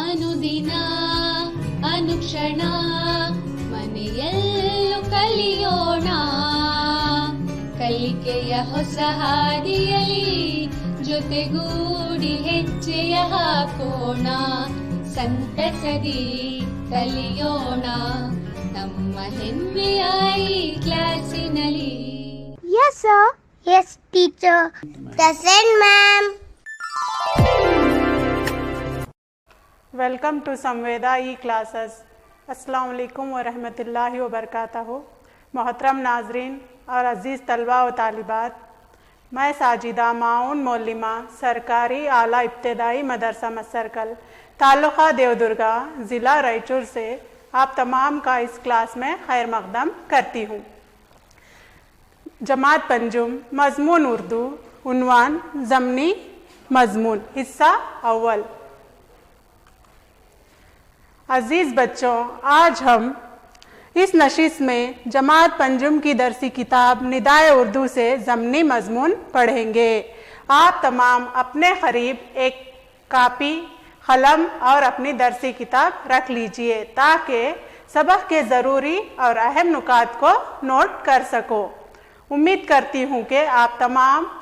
ಅನುದಿನ ಅನುಕ್ಷಣ ಮನೆಯಲ್ಲೂ ಕಲಿಯೋಣ, ಕಲಿಕೆಯ ಹೊಸ ಹಾದಿಯಲಿ ಜೊತೆಗೂಡಿ ಹೆಜ್ಜೆಯ ಹಾಕೋಣ, ಸಂತಸದಿ ಕಲಿಯೋಣ ನಮ್ಮ ಹೆಮ್ಮೆಯ ಈ ಕ್ಲಾಸಿನಲ್ಲಿ. Yes sir. Yes teacher. Present ma'am. Welcome to Samveda e classes. अस्सलाम वालेकुम व रहमतुल्लाहि व बरकातहू. मोहतरम नाजरीन और अज़ीज़ तलबा व तालिबात, मैं साजिदा माउन मौलिमा सरकारी आला इब्तदाई मदरसा मसरकल तालुका देवदुर्गा ज़िला रायचूर से आप तमाम का इस क्लास में खैर मक़दम करती हूँ. जमात पंजुम मज़मून उर्दू उन्वान ज़मनी मज़मून हिस्सा अव्वल. अज़ीज़ बच्चों, आज हम इस नशिस्त में जमात पंजुम की दरसी किताब निदाए उर्दू से ज़मनी मज़मून पढ़ेंगे. आप तमाम अपने क़रीब एक कापी, कलम और अपनी दरसी किताब रख लीजिए ताकि सबक के ज़रूरी और अहम नुकात को नोट कर सको. उम्मीद करती हूँ कि आप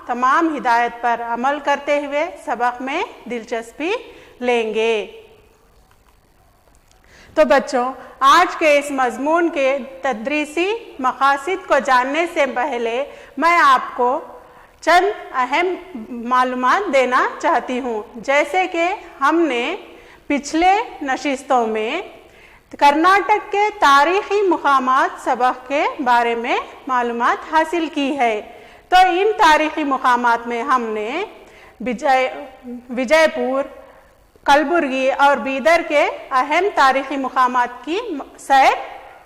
तमाम हिदायत पर अमल करते हुए सबक में दिलचस्पी लेंगे. तो बच्चों, आज के इस मज़मून के तदरीसी मक़ासिद को जानने से पहले मैं आपको चंद अहम मालूमात देना चाहती हूँ. जैसे कि हमने पिछले नशिस्तों में कर्नाटक के तारीख़ी मुक़ामात सबक के बारे में मालूमात हासिल की है. तो इन तारीख़ी मुक़ामात में हमने विजयपुर, कलबुर्गी और बीदर के अहम तारीख़ी मुक़ामात की सैर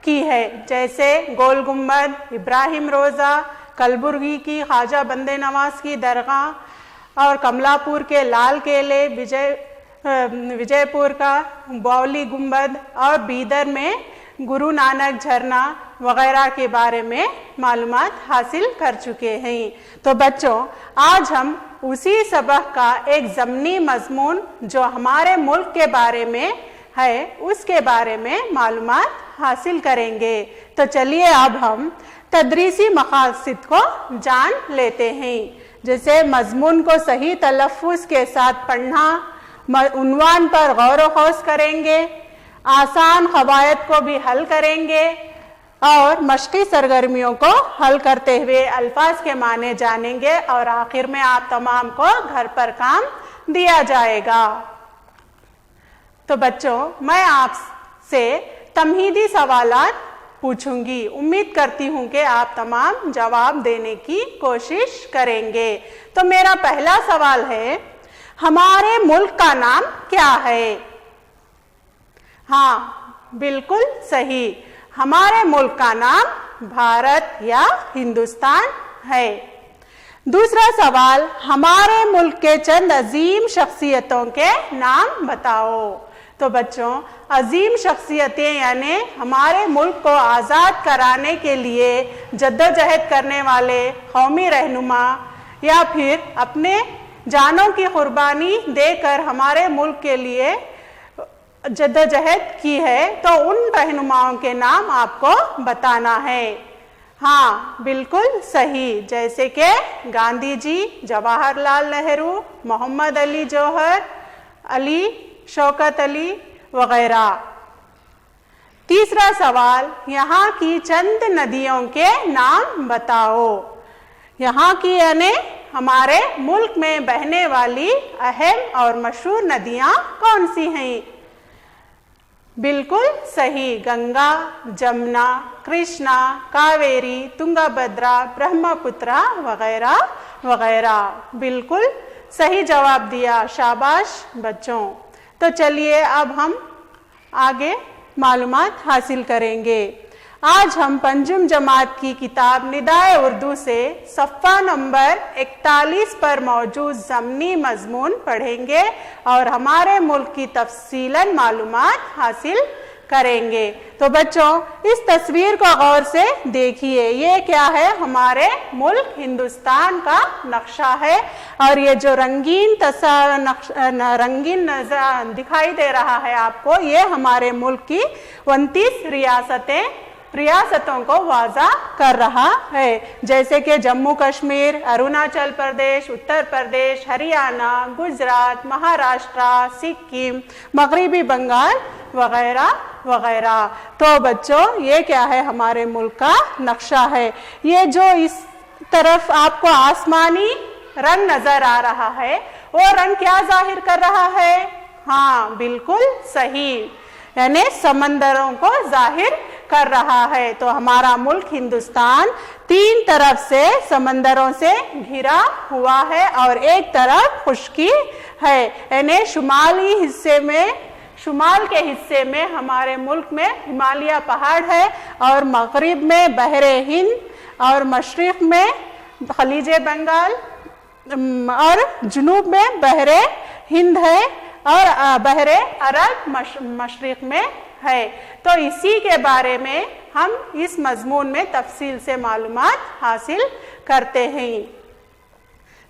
की है. जैसे गोल गुम्बद, इब्राहिम रोज़ा, कलबुर्गी की ख्वाजा बंदे नवाज़ की दरगाह और कमलापुर के लाल किले, विजयपुर का बावली गुम्बद और बीदर में गुरु नानक झरना वगैरह के बारे में मालूमात हासिल कर चुके हैं. तो बच्चों, आज हम उसी सबक का एक ज़मनी मज़मून जो हमारे मुल्क के बारे में है उसके बारे में मालूमात हासिल करेंगे. तो चलिए अब हम तदरीसी मक़ासिद को जान लेते हैं. जैसे मज़मून को सही तलफ़्फ़ुज़ के साथ पढ़ना, उन्वान पर गौर व ख़ौस करेंगे, आसान क़वायद को भी हल करेंगे और मश्क़ी सरगर्मियों को हल करते हुए अल्फाज के माने जानेंगे और आखिर में आप तमाम को घर पर काम दिया जाएगा. तो बच्चों, मैं आपसे तमहीदी सवालात पूछूंगी. उम्मीद करती हूँ कि आप तमाम जवाब देने की कोशिश करेंगे. तो मेरा पहला सवाल है, हमारे मुल्क का नाम क्या है? हाँ, बिल्कुल सही. हमारे मुल्क का नाम भारत या हिंदुस्तान है. दूसरा सवाल, हमारे मुल्क के चंद अजीम शख्सियतों के नाम बताओ. तो बच्चों, अजीम शख्सियतें यानी हमारे मुल्क को आज़ाद कराने के लिए जद्दोजहद करने वाले कौमी रहनुमा या फिर अपने जानों की कुर्बानी देकर हमारे मुल्क के लिए जद्दोजहद की है, तो उन रहनुमाओं के नाम आपको बताना है. हाँ, बिल्कुल सही. जैसे कि गांधी जी, जवाहरलाल नेहरू, मोहम्मद अली जौहर, अली शौकत अली वगैरह. तीसरा सवाल, यहाँ की चंद नदियों के नाम बताओ. यहाँ की यानी हमारे मुल्क में बहने वाली अहम और मशहूर नदियाँ कौन सी हैं? बिल्कुल सही, गंगा, जमुना, कृष्णा, कावेरी, तुंगभद्रा, ब्रह्मपुत्रा वगैरह वगैरह. बिल्कुल सही जवाब दिया. शाबाश बच्चों. तो चलिए अब हम आगे मालूमात हासिल करेंगे. आज हम पंजुम जमात की किताब निदाए उर्दू से सफ़ा नंबर 41 पर मौजूद ज़मनी मज़मून पढ़ेंगे और हमारे मुल्क की तफसीलन मालूमात हासिल करेंगे। तो बच्चों इस तस्वीर को गौर से देखिए, ये क्या है, हमारे मुल्क हिंदुस्तान का नक्शा है। और ये जो रंगीन दिखाई दे रहा है आपको, ये हमारे मुल्क की 29 रियासतों को वाज़ा कर रहा है, जैसे कि जम्मू कश्मीर, अरुणाचल प्रदेश, उत्तर प्रदेश, हरियाणा, गुजरात, महाराष्ट्र, सिक्किम, मगरिबी बंगाल वगैरह वगैरह। तो बच्चों ये क्या है, हमारे मुल्क का नक्शा है। ये जो इस तरफ आपको आसमानी रंग नजर आ रहा है, वो रंग क्या जाहिर कर रहा है? हाँ बिल्कुल सही, यानी समंदरों को जाहिर कर रहा है। तो हमारा मुल्क हिंदुस्तान 3 तरफ से समंदरों से घिरा हुआ है और एक तरफ खुश्की है, यानी शुमाल के हिस्से में हमारे मुल्क में हिमालय पहाड़ है, और मगरिब में बहरे हिंद और मशरिक में खलीजे बंगाल और जुनूब में बहरे हिंद है और बहरे अरब मशरिक में है। तो इसी के बारे में हम इस मजमून में तफसील से मालूमात हासिल करते हैं।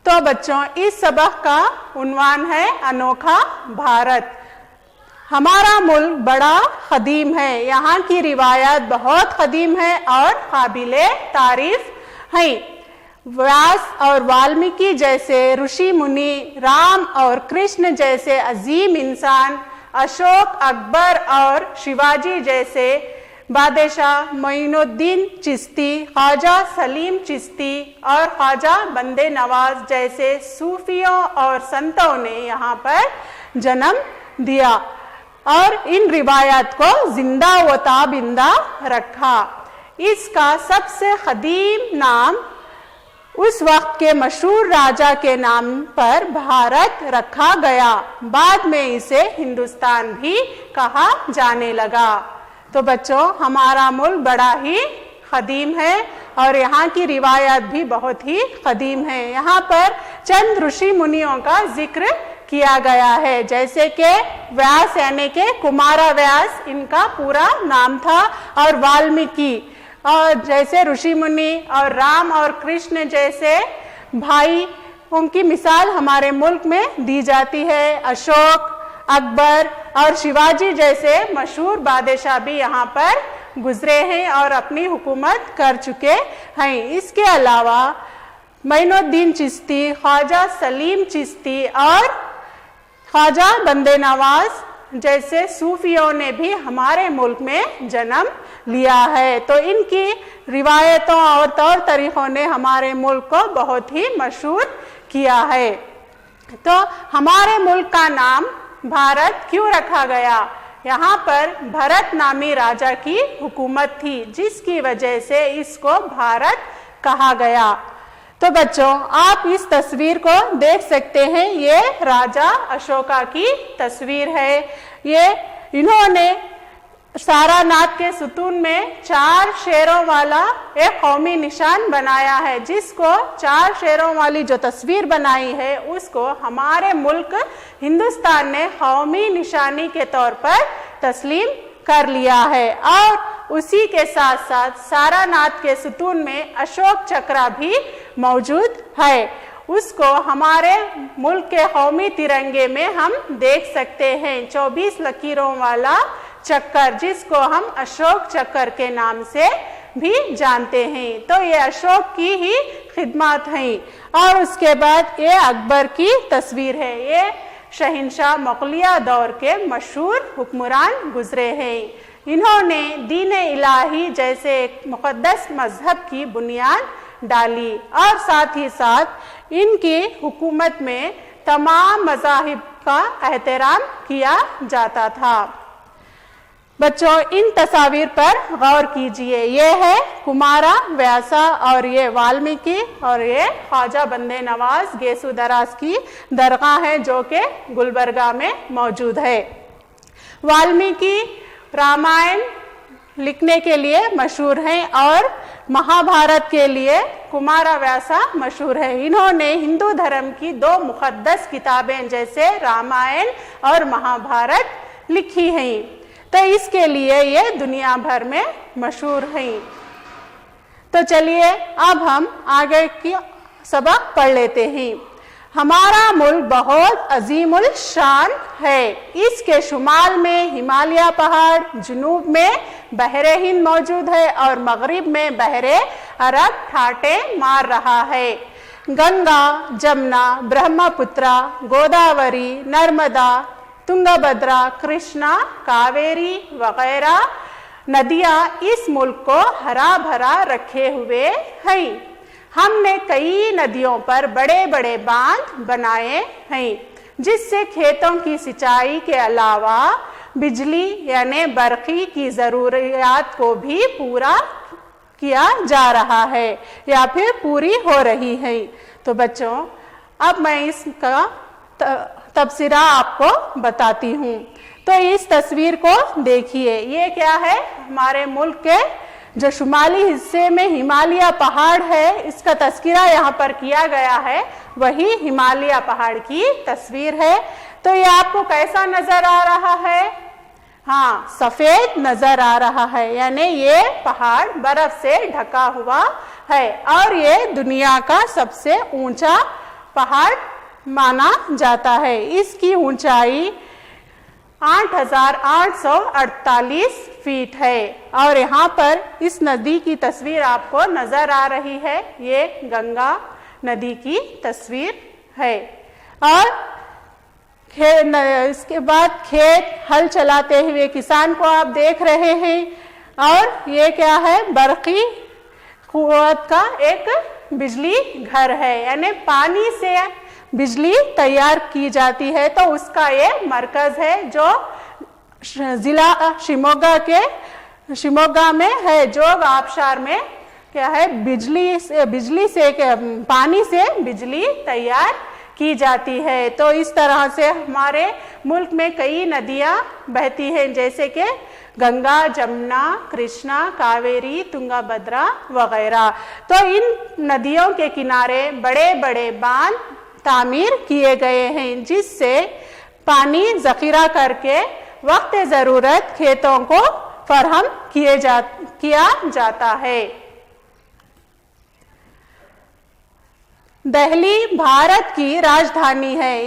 तो बच्चों इस सबक का उन्वान है अनोखा भारत। हमारा मुल्क बड़ा कदीम है, यहाँ की रिवायत बहुत कदीम है और काबिले तारीफ है। व्यास और वाल्मीकि जैसे ऋषि मुनि, राम और कृष्ण जैसे अजीम इंसान, अशोक, अकबर और शिवाजी जैसे बादशाह, मोइनुद्दीन चिश्ती, ख्वाजा सलीम चिश्ती और ख्वाजा बंदे नवाज जैसे सूफियों और संतों ने यहाँ पर जन्म दिया और इन रिवायत को जिंदा व ताबिंदा रखा। इसका सबसे कदीम नाम उस वक्त के मशहूर राजा के नाम पर भारत रखा गया, बाद में इसे हिंदुस्तान भी कहा जाने लगा। तो बच्चों हमारा मुल्क बड़ा ही कदीम है और यहाँ की रिवायत भी बहुत ही कदीम है। यहाँ पर चंद ऋषि मुनियों का जिक्र किया गया है, जैसे कि व्यास यानी कि कुमारा व्यास इनका पूरा नाम था, और वाल्मीकि और जैसे ऋषि मुनि और राम और कृष्ण जैसे भाई, उनकी मिसाल हमारे मुल्क में दी जाती है। अशोक, अकबर और शिवाजी जैसे मशहूर बादशाह भी यहाँ पर गुजरे हैं और अपनी हुकूमत कर चुके हैं। इसके अलावा मोइनुद्दीन चिश्ती, ख्वाजा सलीम चिश्ती और ख्वाजा बंदे नवाज जैसे सूफियों ने भी हमारे मुल्क में जन्म लिया है। तो इनकी रिवायतों और तौर तरीकों ने हमारे मुल्क को बहुत ही मशहूर किया है। तो हमारे मुल्क का नाम भारत क्यों रखा गया? यहाँ पर भरत नामी राजा की हुकूमत थी, जिसकी वजह से इसको भारत कहा गया। तो बच्चों आप इस तस्वीर को देख सकते हैं, ये राजा अशोका की तस्वीर है। ये इन्होंने सारानाथ के सुतून में 4 शेरों वाला एक कौमी निशान बनाया है, जिसको 4 शेरों वाली जो तस्वीर बनाई है उसको हमारे मुल्क हिंदुस्तान ने कौमी निशानी के तौर पर तस्लीम कर लिया है। और उसी के साथ साथ सारानाथ के सुतून में अशोक चक्र भी मौजूद है, उसको हमारे मुल्क के कौमी तिरंगे में हम देख सकते हैं। 24 लकीरों वाला चक्कर, जिसको हम अशोक चक्र के नाम से भी जानते हैं। तो ये अशोक की ही खिदमत हैं। और उसके बाद ये अकबर की तस्वीर है। ये शहंशाह मुगलिया दौर के मशहूर हुक्मरान गुजरे हैं। इन्होंने दीन इलाही जैसे एक मुक़द्दस मजहब की बुनियाद डाली और साथ ही साथ इनकी हुकूमत में तमाम मज़ाहिब का एहतराम किया जाता था। बच्चों इन तस्वीर पर गौर कीजिए। ये है कुमारा व्यासा और ये वाल्मीकि और ये ख्वाजा बंदे नवाज गेसु दराज की दरगाह है, जो कि गुलबर्गा में मौजूद है। वाल्मीकि रामायण लिखने के लिए मशहूर हैं और महाभारत के लिए कुमारा व्यासा मशहूर है। इन्होंने हिंदू धर्म की 2 मुक़द्दस किताबें जैसे रामायण और महाभारत लिखी हैं। तो इसके लिए ये दुनिया भर में मशहूर हैं। तो चलिए अब हम आगे की सबक पढ़ लेते हैं। हमारा मुल्क बहुत अजीमुल शान है। इसके शुमाल में हिमालय पहाड़, जुनूब में बहरे हिंद मौजूद है और मगरिब में बहरे अरब ठाटे मार रहा है। गंगा, जमुना, ब्रह्मपुत्रा, गोदावरी, नर्मदा, तुंगभद्रा, कृष्णा, कावेरी वगैरह नदियां इस मुल्क को हरा भरा रखे हुए हैं। हमने कई नदियों पर बड़े बड़े बांध बनाए हैं, जिससे खेतों की सिंचाई के अलावा बिजली यानी बरक़ी की ज़रूरियात को भी पूरा किया जा रहा है या फिर पूरी हो रही है। तो बच्चों, अब मैं इसका तबसरा आपको बताती हूँ। तो इस तस्वीर को देखिए, ये क्या है? हमारे मुल्क के जो शुमाली हिस्से में हिमालय पहाड़ है, इसका तस्करा यहाँ पर किया गया है, वही हिमालय पहाड़ की तस्वीर है। तो ये आपको कैसा नजर आ रहा है? हाँ, सफेद नजर आ रहा है, यानी ये पहाड़ बर्फ से ढका हुआ है और ये दुनिया का सबसे ऊंचा पहाड़ माना जाता है। इसकी ऊंचाई 8,848 फीट है और यहाँ पर इस नदी की तस्वीर आपको नजर आ रही है, ये गंगा नदी की तस्वीर है। और इसके बाद खेत हल चलाते हुए किसान को आप देख रहे हैं और ये क्या है? बरक़ी कुव्वत का एक बिजली घर है, यानी पानी से बिजली तैयार की जाती है। तो उसका ये मरकज है जो जिला शिमोगा में है, जोग आबशार में क्या है? पानी से बिजली तैयार की जाती है। तो इस तरह से हमारे मुल्क में कई नदियां बहती हैं, जैसे कि गंगा, जमुना, कृष्णा, कावेरी, तुंगभद्रा वगैरह। तो इन नदियों के किनारे बड़े बड़े बांध तामीर किए गए हैं, जिससे पानी जखीरा करके वक्त ज़रूरत खेतों को फराहम किया जाता है। दिल्ली भारत की राजधानी है।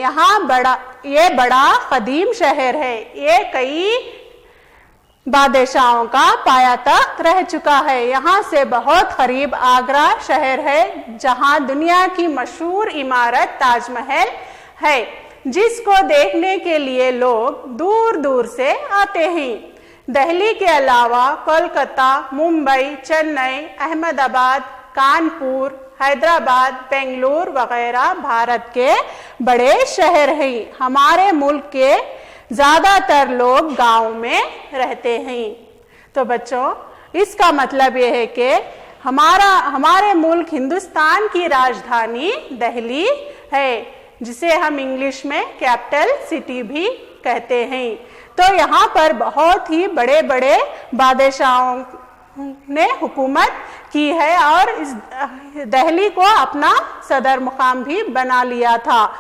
ये बड़ा कदीम शहर है। ये कई बादशाहों का पाया तख्त रह चुका है। यहाँ से बहुत करीब आगरा शहर है, जहाँ दुनिया की मशहूर इमारत ताजमहल है, जिसको देखने के लिए लोग दूर दूर से आते हैं। दिल्ली के अलावा कोलकाता, मुंबई, चेन्नई, अहमदाबाद, कानपुर, हैदराबाद, बेंगलुरु वगैरह भारत के बड़े शहर हैं। हमारे मुल्क के ज़्यादातर लोग गांव में रहते हैं। तो बच्चों, इसका मतलब ये है कि हमारे मुल्क हिंदुस्तान की राजधानी दिल्ली है, जिसे हम इंग्लिश में कैपिटल सिटी भी कहते हैं। तो यहाँ पर बहुत ही बड़े बड़े बादशाहों ने हुकूमत की है और इस दिल्ली को अपना सदर मुकाम भी बना लिया था।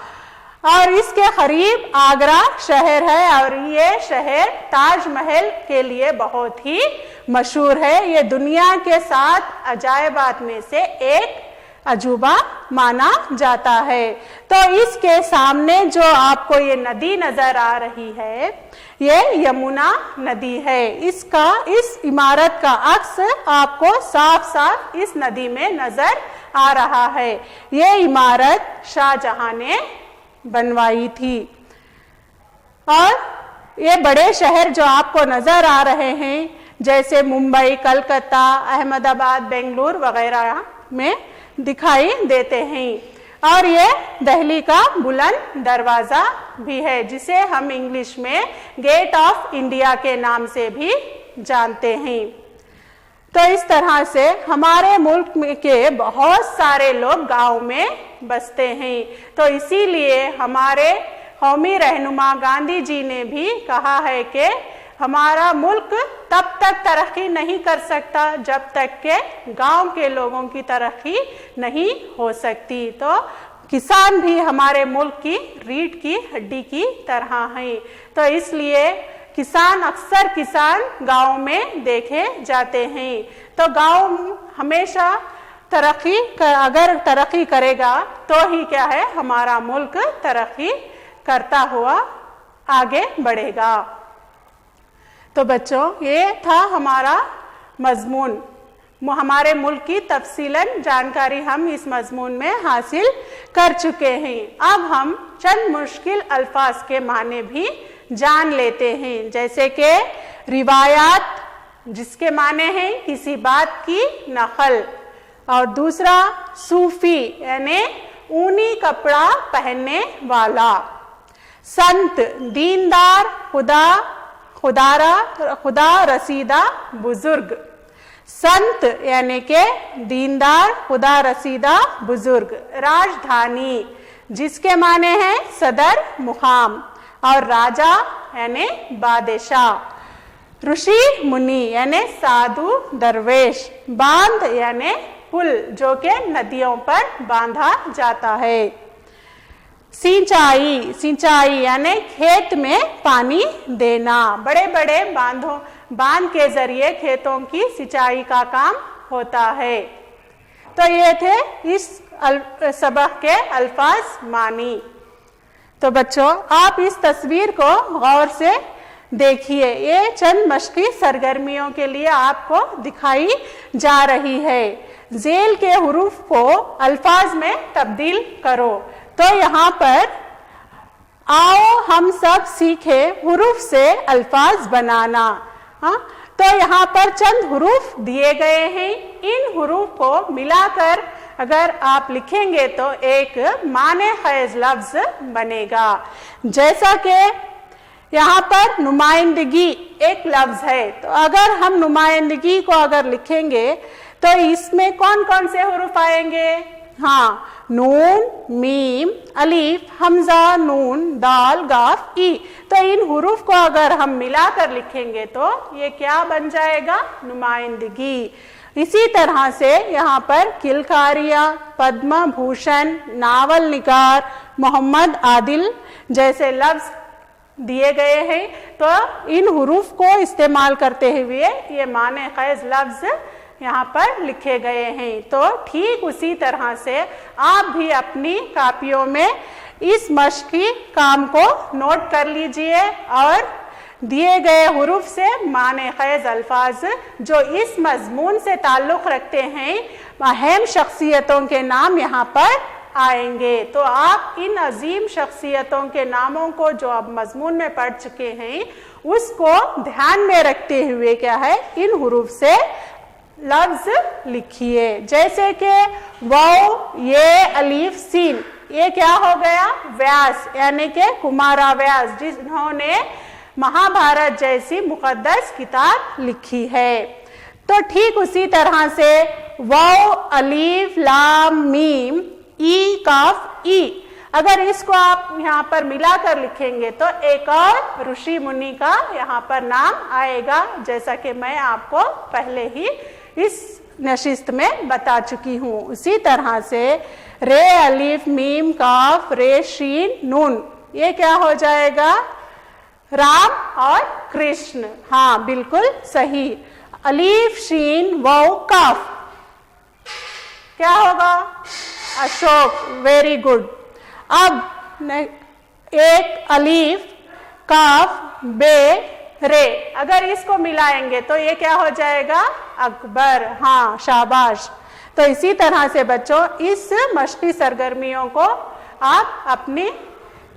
और इसके करीब आगरा शहर है और ये शहर ताजमहल के लिए बहुत ही मशहूर है। ये दुनिया के 7 अजायबात में से एक अजूबा माना जाता है। तो इसके सामने जो आपको ये नदी नजर आ रही है, ये यमुना नदी है। इस इमारत का अक्स आपको साफ साफ इस नदी में नजर आ रहा है। ये इमारत शाहजहां ने बनवाई थी। और ये बड़े शहर जो आपको नजर आ रहे हैं, जैसे मुंबई, कलकत्ता, अहमदाबाद, बेंगलुरु वगैरह में दिखाई देते हैं। और ये दिल्ली का बुलंद दरवाजा भी है, जिसे हम इंग्लिश में गेट ऑफ इंडिया के नाम से भी जानते हैं। तो इस तरह से हमारे मुल्क में के बहुत सारे लोग गांव में बसते हैं। तो इसीलिए हमारे कौमी रहनुमा गांधी जी ने भी कहा है कि हमारा मुल्क तब तक तरक्की नहीं कर सकता जब तक के गांव के लोगों की तरक्की नहीं हो सकती। तो किसान भी हमारे मुल्क की रीढ़ की हड्डी की तरह हैं। तो इसलिए किसान अक्सर किसान गांव में देखे जाते हैं। तो गांव हमेशा अगर तरक्की करेगा तो ही क्या है, हमारा मुल्क तरक्की करता हुआ आगे बढ़ेगा। तो बच्चों, ये था हमारा मजमून। हमारे मुल्क की तफसीलन जानकारी हम इस मजमून में हासिल कर चुके हैं। अब हम चंद मुश्किल अल्फाज के माने भी जान लेते हैं, जैसे कि रिवायात, जिसके माने हैं किसी बात की नकल, और दूसरा सूफी यानी ऊनी कपड़ा पहनने वाला, संत दीनदार खुदा रसीदा बुजुर्ग, संत यानी के दीनदार खुदा रसीदा बुजुर्ग, राजधानी जिसके माने हैं सदर मुकाम, और राजा यानी बादशाह, ऋषि मुनि यानी साधु दरवेश, बांध यानी पुल जो के नदियों पर बांधा जाता है, सिंचाई यानी खेत में पानी देना, बड़े बड़े बांध के जरिए खेतों की सिंचाई का काम होता है। तो ये थे इस सबक के अल्फाज मानी। तो बच्चों, आप इस तस्वीर को गौर से देखिए, ये चंद मश्की सरगर्मियों के लिए आपको दिखाई जा रही है। जेल के हुरूफ को अल्फाज में तब्दील करो। तो यहाँ पर आओ हम सब सीखे हुरूफ से अल्फाज बनाना। हाँ, तो यहाँ पर चंद हुरूफ दिए गए हैं। इन हुरूफ को मिलाकर अगर आप लिखेंगे तो एक माने खैज लफ्ज बनेगा। जैसा कि यहाँ पर नुमाइंदगी एक लफ्ज है, तो अगर हम नुमाइंदगी को अगर लिखेंगे तो इसमें कौन कौन से हुरूफ आएंगे? हाँ, नून, मीम, अलीफ, हमजा, नून, दाल, गाफ, ई। तो इन हुरूफ को अगर हम मिलाकर लिखेंगे तो ये क्या बन जाएगा? नुमाइंदगी। इसी तरह से यहाँ पर किलकारिया, पद्म भूषण, नावल निगार, मोहम्मद आदिल जैसे लफ्ज दिए गए हैं। तो इन हुरूफ को इस्तेमाल करते हुए ये माने खैज लफ्ज यहाँ पर लिखे गए हैं। तो ठीक उसी तरह से आप भी अपनी कापियों में इस मश्की काम को नोट कर लीजिए और दिए गए हुरूफ से माने खैज अल्फाज जो इस मजमून से ताल्लुक़ रखते हैं, अहम शख्सियतों के नाम यहाँ पर आएंगे। तो आप इन अजीम शख्सियतों के नामों को जो अब मजमून में पढ़ चुके हैं उसको ध्यान में रखते हुए क्या है, इन हुरूफ से लफ्ज लिखिए। जैसे कि वाव, ये, अलीफ, सीन, ये क्या हो गया? व्यास यानी कि कुमारा व्यास, जिन्होंने महाभारत जैसी मुकद्दस किताब लिखी है। तो ठीक उसी तरह से वाव, अलीफ, लाम, मीम, ई, काफ, ई, अगर इसको आप यहाँ पर मिलाकर लिखेंगे तो एक और ऋषि मुनि का यहाँ पर नाम आएगा, जैसा कि मैं आपको पहले ही इस नशिस्त में बता चुकी हूँ। उसी तरह से रे, अलीफ, मीम, काफ, रे, शीन, नून, ये क्या हो जाएगा? राम और कृष्ण। हाँ, बिल्कुल सही। अलीफ, शीन, वाव, काफ क्या होगा? अशोक। Very good. अब एक अलीफ, काफ, बे, रे, अगर इसको मिलाएंगे तो ये क्या हो जाएगा? अकबर। हाँ, शाबाश। तो इसी तरह से बच्चों इस मश्की सरगर्मियों को आप अपनी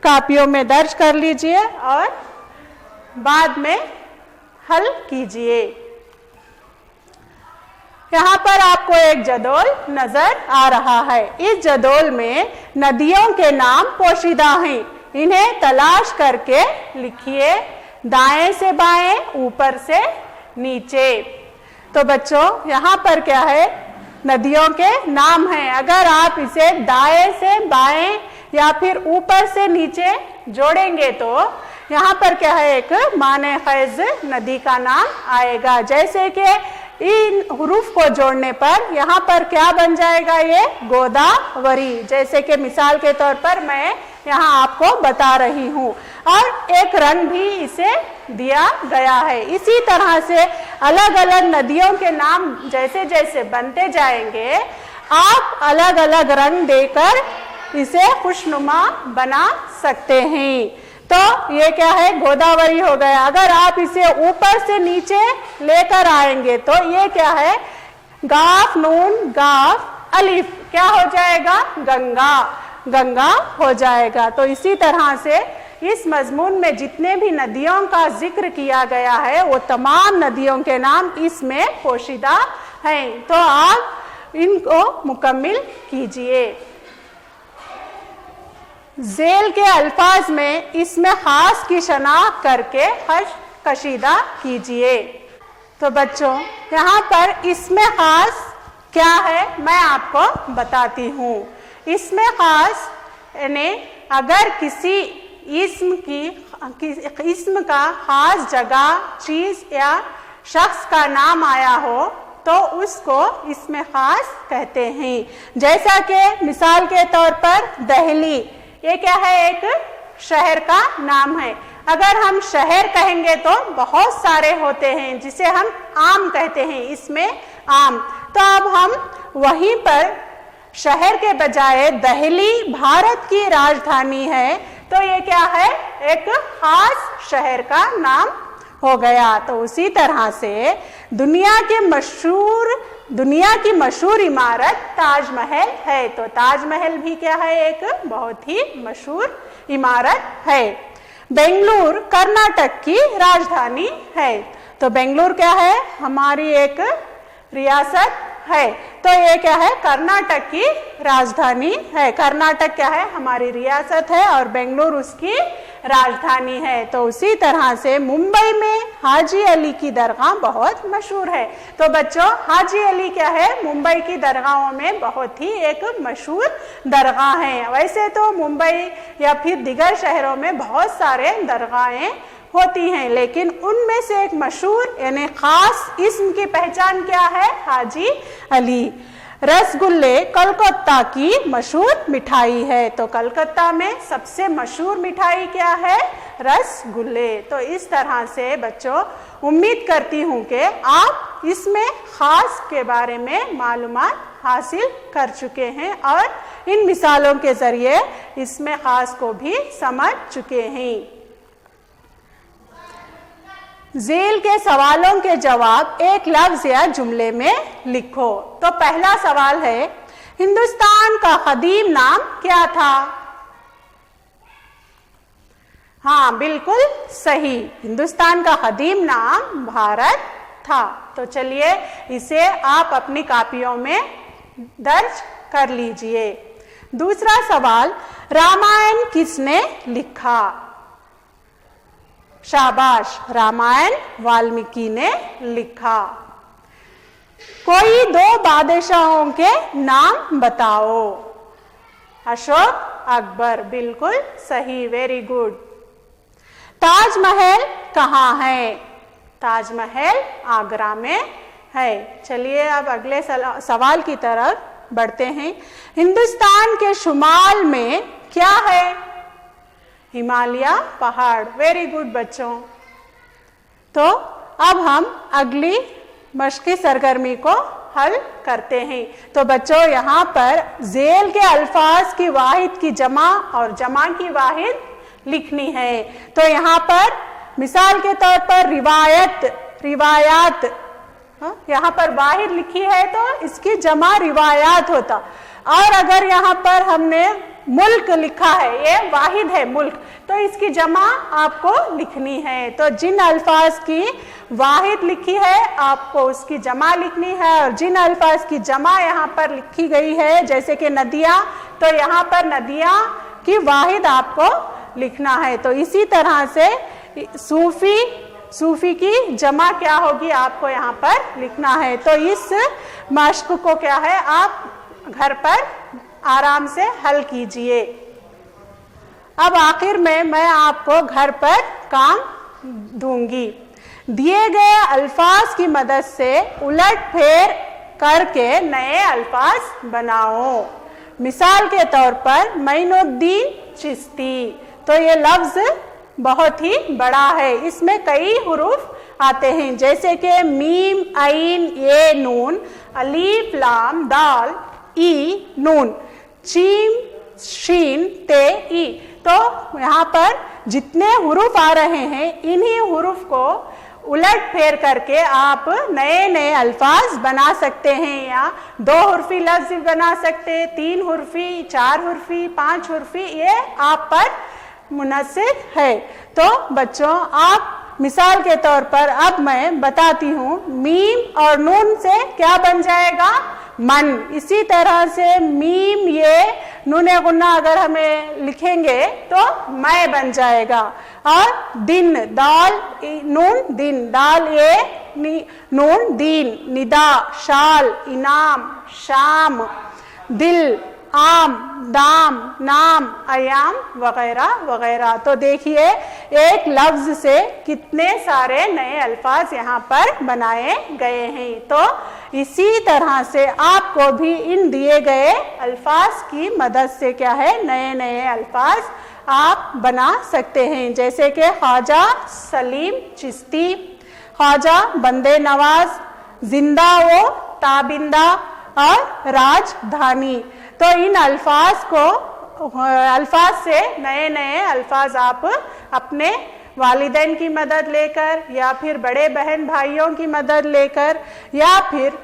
कापियों में दर्ज कर लीजिए और बाद में हल कीजिए। यहाँ पर आपको एक जदोल नजर आ रहा है। इस जदोल में नदियों के नाम पोशीदा हैं, इन्हें तलाश करके लिखिए, दाएं से बाएं, ऊपर से नीचे। तो बच्चों यहाँ पर क्या है? नदियों के नाम हैं। अगर आप इसे दाएं से बाएं या फिर ऊपर से नीचे जोड़ेंगे तो यहाँ पर क्या है? एक माने खैज नदी का नाम आएगा। जैसे कि इन हुरूफ को जोड़ने पर यहाँ पर क्या बन जाएगा? ये गोदावरी। जैसे कि मिसाल के तौर पर मैं यहाँ आपको बता रही हूँ, और एक रंग भी इसे दिया गया है। इसी तरह से अलग अलग नदियों के नाम जैसे जैसे बनते जाएंगे, आप अलग अलग रंग देकर इसे खुशनुमा बना सकते हैं। तो ये क्या है, गोदावरी हो गया। अगर आप इसे ऊपर से नीचे लेकर आएंगे तो ये क्या है, गाफ नून गाफ अलिफ क्या हो जाएगा, गंगा, गंगा हो जाएगा। तो इसी तरह से इस मजमून में जितने भी नदियों का जिक्र किया गया है वो तमाम नदियों के नाम इसमें पोशीदा हैं। तो आप इनको मुकम्मिल कीजिए। झेल के अल्फाज में इसमें खास की शनाख्त करके हर्ष कशीदा कीजिए। तो बच्चों यहाँ पर इसमें खास क्या है मैं आपको बताती हूँ। इसमें खास यानी अगर किसी इस्म का खास जगह, चीज या शख्स का नाम आया हो तो उसको इसमें खास कहते हैं। जैसा कि मिसाल के तौर पर दिल्ली, ये क्या है, एक शहर का नाम है। अगर हम शहर कहेंगे तो बहुत सारे होते हैं जिसे हम आम कहते हैं, इसमें आम। तो अब हम वहीं पर शहर के बजाय दिल्ली भारत की राजधानी है तो ये क्या है, एक खास शहर का नाम हो गया। तो उसी तरह से दुनिया की मशहूर इमारत ताजमहल है। तो ताजमहल भी क्या है, एक बहुत ही मशहूर इमारत है। बेंगलुरु कर्नाटक की राजधानी है। तो बेंगलुरु क्या है, हमारी एक रियासत है। तो ये क्या है, कर्नाटक की राजधानी है। कर्नाटक क्या है, हमारी रियासत है और बेंगलुरु उसकी राजधानी है। तो उसी तरह से मुंबई में हाजी अली की दरगाह बहुत मशहूर है। तो बच्चों हाजी अली क्या है, मुंबई की दरगाहों में बहुत ही एक मशहूर दरगाह है। वैसे तो मुंबई या फिर दिगर शहरों में बहुत सारे दरगाहें होती हैं, लेकिन उनमें से एक मशहूर यानी खास इस्म की पहचान क्या है, हाजी अली। रसगुल्ले कलकत्ता की मशहूर मिठाई है। तो कलकत्ता में सबसे मशहूर मिठाई क्या है, रसगुल्ले। तो इस तरह से बच्चों उम्मीद करती हूँ कि आप इसमें खास के बारे में मालूमात हासिल कर चुके हैं और इन मिसालों के जरिए इसमें खास को भी समझ चुके हैं। झेल के सवालों के जवाब एक लफ्ज या जुमले में लिखो। तो पहला सवाल है, हिंदुस्तान का कदीम नाम क्या था? हाँ बिल्कुल सही, हिंदुस्तान का कदीम नाम भारत था। तो चलिए इसे आप अपनी कापियों में दर्ज कर लीजिए। दूसरा सवाल, रामायण किसने लिखा? शाबाश, रामायण वाल्मीकि ने लिखा। कोई दो बादशाहों के नाम बताओ। अशोक, अकबर, बिल्कुल सही, वेरी गुड। ताजमहल कहाँ है? ताजमहल आगरा में है। चलिए अब अगले सवाल की तरफ बढ़ते हैं। हिंदुस्तान के शुमाल में क्या है? हिमालय पहाड़, वेरी गुड बच्चों। तो अब हम अगली मश्की सरगर्मी को हल करते हैं। तो बच्चों यहाँ पर झेल के अल्फाज की वाहिद की जमा और जमा की वाहिद लिखनी है। तो यहाँ पर मिसाल के तौर पर रिवायत, रिवायात, यहाँ पर वाहिद लिखी है तो इसकी जमा रिवायात होता। और अगर यहाँ पर हमने मुल्क लिखा है, ये वाहिद है मुल्क, तो इसकी जमा आपको लिखनी है। तो जिन अल्फाज की वाहिद लिखी है आपको उसकी जमा लिखनी है, और जिन अल्फाज की जमा यहाँ पर लिखी गई है जैसे कि नदियाँ, तो यहाँ पर नदियाँ की वाहिद आपको लिखना है। तो इसी तरह से सूफी की जमा क्या होगी आपको यहाँ पर लिखना है। तो इस मश्क को क्या है आप घर पर आराम से हल कीजिए। अब आखिर में मैं आपको घर पर काम दूंगी। दिए गए अल्फाज की मदद से उलट फेर करके नए अल्फाज बनाओ। मिसाल के तौर पर मैनुद्दीन चिश्ती। तो ये लफ्ज बहुत ही बड़ा है, इसमें कई हुरूफ आते हैं, जैसे कि मीम, आइन, ये, नून, अलीफ, लाम, दाल, ई, नून, चीम, शीन, ते, ई। तो यहाँ पर जितने हुरूफ आ रहे हैं, इन्हीं हुरूफ को उलट फेर करके आप नए नए अल्फाज बना सकते हैं, या 2 हुर्फी लफ्ज बना सकते हैं, 3 हुर्फी, 4 हुर्फी, 5 हुर्फी, ये आप पर मुनसिब है। तो बच्चों, आप मिसाल के तौर पर अब मैं बताती हूँ, मीम और नून से क्या बन जाएगा? मन। इसी तरह से मीम, ये, नूने गुन्ना अगर हमें लिखेंगे तो मैं बन जाएगा। और दिन, दाल, नून, दिन, दाल, ये, नून, दीन, निदा, शाल, इनाम, शाम, दिल, आम, दाम, नाम, अयाम, वगैरह वगैरह। तो देखिए, एक लफ्ज से कितने सारे नए अल्फाज यहाँ पर बनाए गए हैं। तो इसी तरह से आपको भी इन दिए गए अल्फाज की मदद से क्या है, नए नए अल्फाज आप बना सकते हैं, जैसे कि ख्वाजा सलीम चिश्ती, ख्वाजा बंदे नवाज, जिंदा वो ताबिंदा और राजधानी। तो इन अल्फाज से नए नए अल्फाज आप अपने वालिदैन की मदद लेकर, या फिर बड़े बहन भाइयों की मदद लेकर, या फिर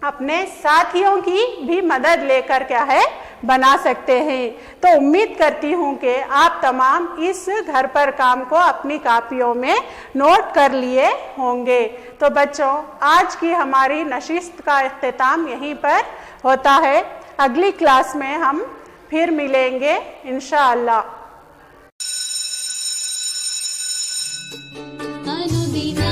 अपने साथियों की भी मदद लेकर क्या है, बना सकते हैं। तो उम्मीद करती हूँ कि आप तमाम इस घर पर काम को अपनी कापियों में नोट कर लिए होंगे। तो बच्चों, आज की हमारी नशिस्त का इख्तिताम यहीं पर होता है। अगली क्लास में हम फिर मिलेंगे इंशाअल्लाह। अनुदिन